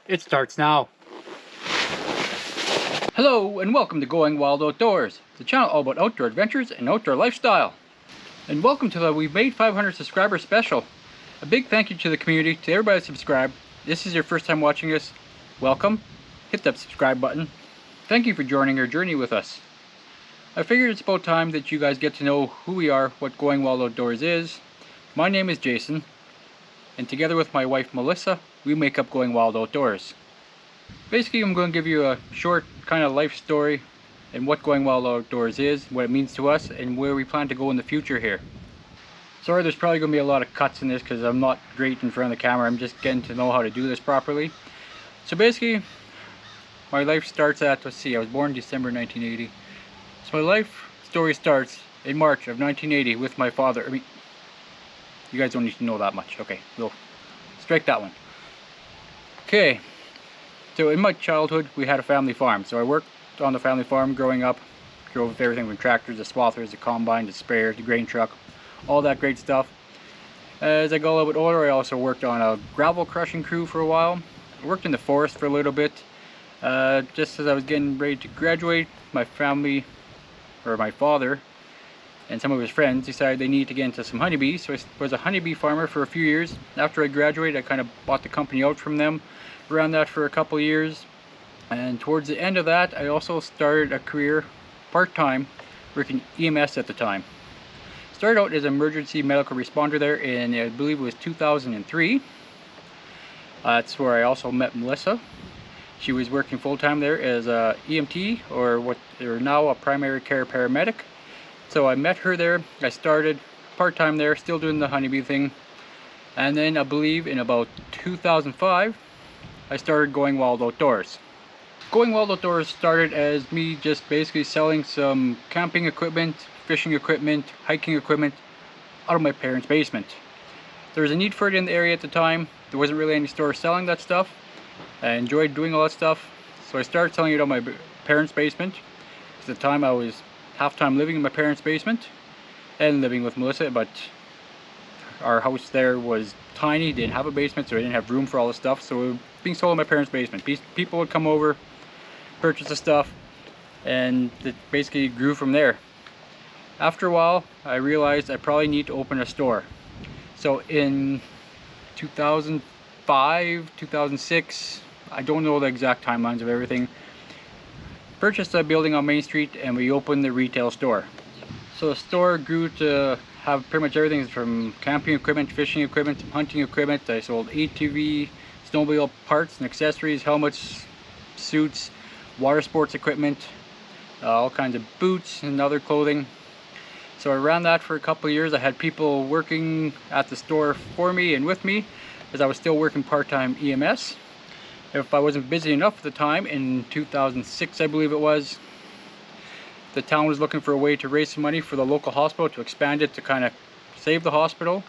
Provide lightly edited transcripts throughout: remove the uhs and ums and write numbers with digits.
It starts now. Hello and welcome to Going Wild Outdoors, the channel all about outdoor adventures and outdoor lifestyle. And welcome to the We've Made 500 subscriber special. A big thank you to the community, to everybody that subscribed. This is your first time watching this, welcome. Hit that subscribe button. Thank you for joining our journey with us. I figured it's about time that you guys get to know who we are, what Going Wild Outdoors is. My name is Jason, and together with my wife Melissa, we make up Going Wild Outdoors. Basically, I'm going to give you a short kind of life story and what Going Wild Outdoors is, what it means to us, and where we plan to go in the future here. Sorry, there's probably going to be a lot of cuts in this because I'm not great in front of the camera. I'm just getting to know how to do this properly. So basically, my life starts at, let's see, I was born December 1980. So my life story starts in March of 1980 with my father. You guys don't need to know that much. Okay, we'll strike that one. Okay. So in my childhood, we had a family farm. So I worked on the family farm growing up. Drove everything from tractors, the swathers, the combine, the sprayer, the grain truck, all that great stuff. As I got a little bit older, I also worked on a gravel crushing crew for a while. I worked in the forest for a little bit. Just as I was getting ready to graduate, my family, or my father, and some of his friends decided they needed to get into some honeybees. So I was a honeybee farmer for a few years. After I graduated, I kind of bought the company out from them. Around that for a couple years, and towards the end of that I also started a career part-time working EMS at the time. Started out as an emergency medical responder there in, I believe it was 2003. That's where I also met Melissa. She was working full-time there as a EMT, or what they're now a primary care paramedic. So I met her there. I started part-time there, still doing the honeybee thing, and then I believe in about 2005 I started Going Wild Outdoors. Going Wild Outdoors started as me just basically selling some camping equipment, fishing equipment, hiking equipment out of my parents' basement. There was a need for it in the area at the time. There wasn't really any store selling that stuff. I enjoyed doing all that stuff, so I started selling it out of my parents' basement. At the time I was half-time living in my parents' basement and living with Melissa, but our house there was tiny, didn't have a basement, so I didn't have room for all the stuff, so it was being sold in my parents' basement. People would come over, purchase the stuff, and it basically grew from there. After a while, I realized I probably need to open a store. So in 2005, 2006, I don't know the exact timelines of everything, purchased a building on Main Street and we opened the retail store. So the store grew to have pretty much everything from camping equipment, fishing equipment, hunting equipment. I sold ATV, snowmobile parts and accessories, helmets, suits, water sports equipment, all kinds of boots and other clothing. So I ran that for a couple of years. I had people working at the store for me and with me as I was still working part-time EMS. If I wasn't busy enough at the time, in 2006 I believe it was, the town was looking for a way to raise some money for the local hospital to expand it to kind of save the hospital.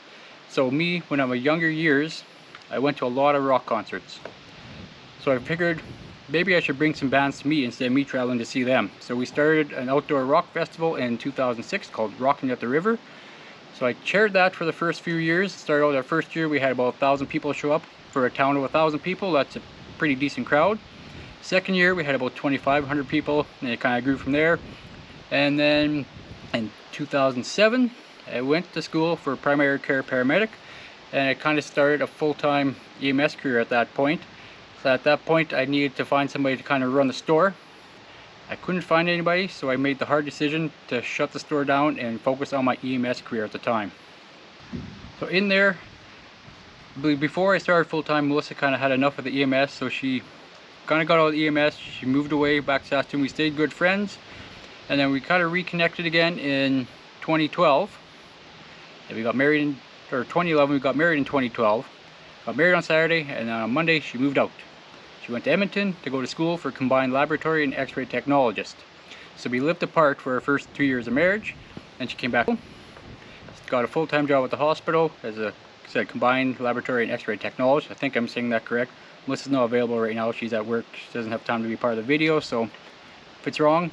So me, when I was younger years, I went to a lot of rock concerts. So I figured maybe I should bring some bands to me instead of me traveling to see them. So we started an outdoor rock festival in 2006 called Rocking at the River. So I chaired that for the first few years. Started out our first year, we had about 1,000 people show up. For a town of 1,000 people, that's a pretty decent crowd. Second year, we had about 2,500 people, and it kind of grew from there. And then in 2007, I went to school for primary care paramedic, and I kind of started a full-time EMS career at that point. So at that point, I needed to find somebody to kind of run the store. I couldn't find anybody, so I made the hard decision to shut the store down and focus on my EMS career at the time. So in there, before I started full-time, Melissa kind of had enough of the EMS, so she kind of got out of the EMS. She moved away back to Saskatoon. We stayed good friends. And then we kind of reconnected again in 2012. And we got married in, or 2011, we got married in 2012. Got married on Saturday, and then on Monday she moved out. She went to Edmonton to go to school for combined laboratory and x-ray technologist. So we lived apart for our first 2 years of marriage, and she came back. Got a full-time job at the hospital as a combined laboratory and x-ray technologist. I think I'm saying that correct. Melissa's not available right now. She's at work. She doesn't have time to be part of the video, so if it's wrong,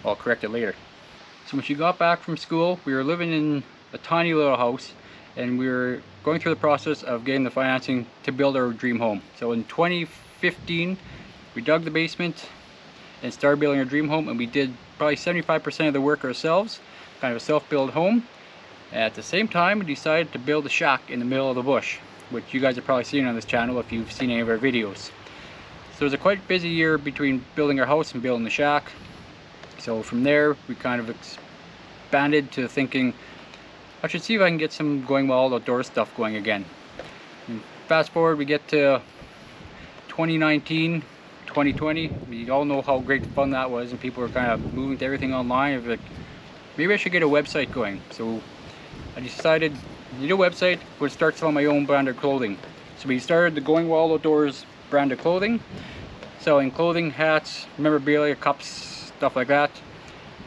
I'll correct it later. So when she got back from school, we were living in a tiny little house, and we were going through the process of getting the financing to build our dream home. So in 2015 we dug the basement and started building our dream home, and we did probably 75% of the work ourselves, kind of a self-build home. At the same time, we decided to build a shack in the middle of the bush, which you guys have probably seen on this channel if you've seen any of our videos. So it was a quite busy year between building our house and building the shack. So from there we kind of expanded to thinking I should see if I can get some Going Wild Outdoors stuff going again. And fast forward, we get to 2019, 2020. We all know how great fun that was, and people were kind of moving to everything online. I was like, maybe I should get a website going. So I decided I need a website, would start selling my own branded clothing. So we started the Going Wild Outdoors branded clothing, selling clothing, hats, memorabilia, cups, stuff like that.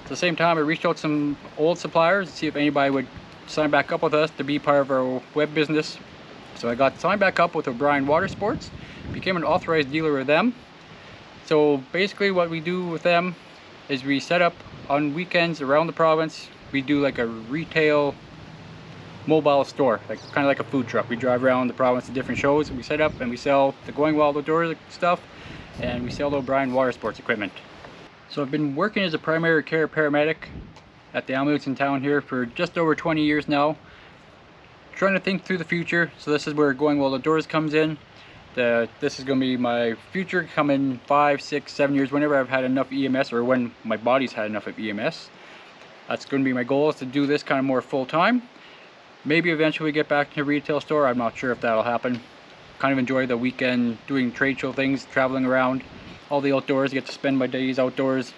At the same time, I reached out to some old suppliers to see if anybody would sign back up with us to be part of our web business. So I got signed back up with O'Brien Water Sports, became an authorized dealer with them. So basically what we do with them is we set up on weekends around the province. We do like a retail mobile store, like kind of like a food truck. We drive around the province to different shows, and we set up and we sell the Going Wild Outdoors stuff, and we sell the O'Brien Water Sports equipment. So I've been working as a primary care paramedic at the ambulance in town here for just over 20 years now, trying to think through the future. So this is where Going Wild Outdoors comes in. This is going to be my future coming 5, 6, 7 years, whenever I've had enough EMS, or when my body's had enough of EMS. That's going to be my goal, is to do this kind of more full time. Maybe eventually get back to a retail store. I'm not sure if that'll happen. Kind of enjoy the weekend doing trade show things, traveling around all the outdoors. Get to spend my days outdoors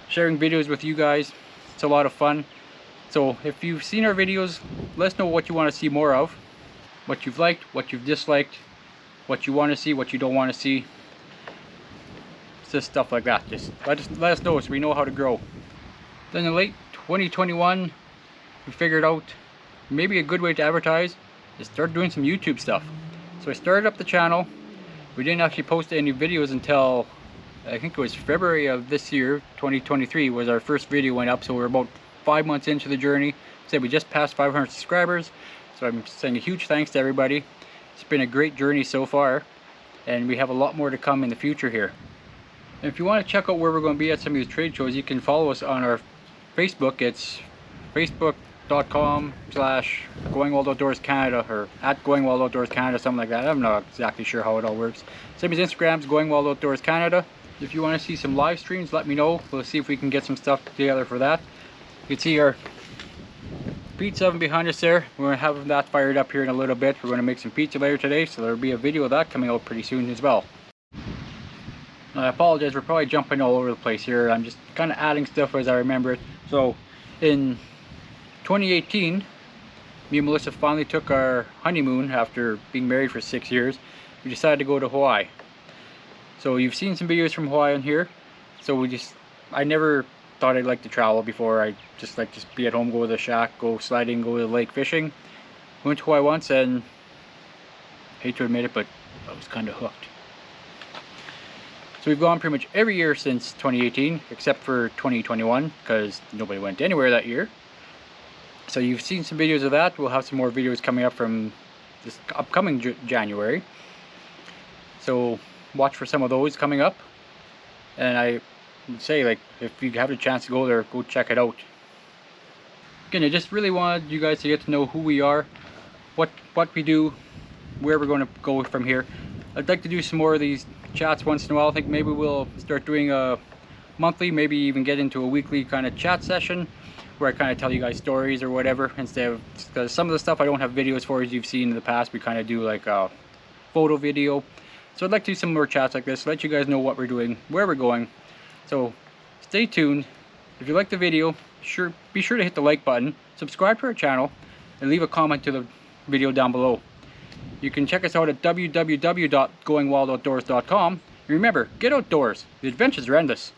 sharing videos with you guys. It's a lot of fun. So if you've seen our videos, let us know what you want to see more of, what you've liked, what you've disliked, what you want to see, what you don't want to see. It's just stuff like that. Just let us know so we know how to grow. Then in late 2021 we figured out maybe a good way to advertise is start doing some YouTube stuff. So I started up the channel. We didn't actually post any videos until I think it was February of this year. 2023 was our first video went up, so we're about 5 months into the journey. Said we just passed 500 subscribers, so I'm saying a huge thanks to everybody. It's been a great journey so far, and we have a lot more to come in the future here. And if you want to check out where we're going to be at some of these trade shows, you can follow us on our Facebook. It's facebook.com/Going Wild Outdoors Canada, or at Going Wild Outdoors Canada, something like that. I'm not exactly sure how it all works. Same as Instagram's Going Wild Outdoors Canada. If you want to see some live streams, let me know. We'll see if we can get some stuff together for that. You can see our pizza oven behind us there. We're going to have that fired up here in a little bit. We're going to make some pizza later today, so there'll be a video of that coming out pretty soon as well. I apologize, we're probably jumping all over the place here. I'm just kind of adding stuff as I remember it. So in 2018, me and Melissa finally took our honeymoon after being married for 6 years. We decided to go to Hawaii. So you've seen some videos from Hawaii on here. So I never thought I'd like to travel before. I just like to be at home, go to the shack, go sliding, go to the lake fishing. Went to Hawaii once, and I hate to admit it, but I was kind of hooked. So we've gone pretty much every year since 2018, except for 2021, because nobody went anywhere that year. So you've seen some videos of that. We'll have some more videos coming up from this upcoming January. So watch for some of those coming up. And I would say, like, if you have a chance to go there, go check it out. Again, I just really wanted you guys to get to know who we are, what we do, where we're going to go from here. I'd like to do some more of these chats once in a while. I think maybe we'll start doing a monthly, maybe even get into a weekly kind of chat session where I kind of tell you guys stories or whatever, instead of, because some of the stuff I don't have videos for, as you've seen in the past. We kind of do like a photo video. So I'd like to do some more chats like this, let you guys know what we're doing, where we're going. So stay tuned. If you like the video, be sure to hit the like button, subscribe to our channel, and leave a comment to the video down below. You can check us out at www.goingwildoutdoors.com. Remember, get outdoors. The adventures are endless.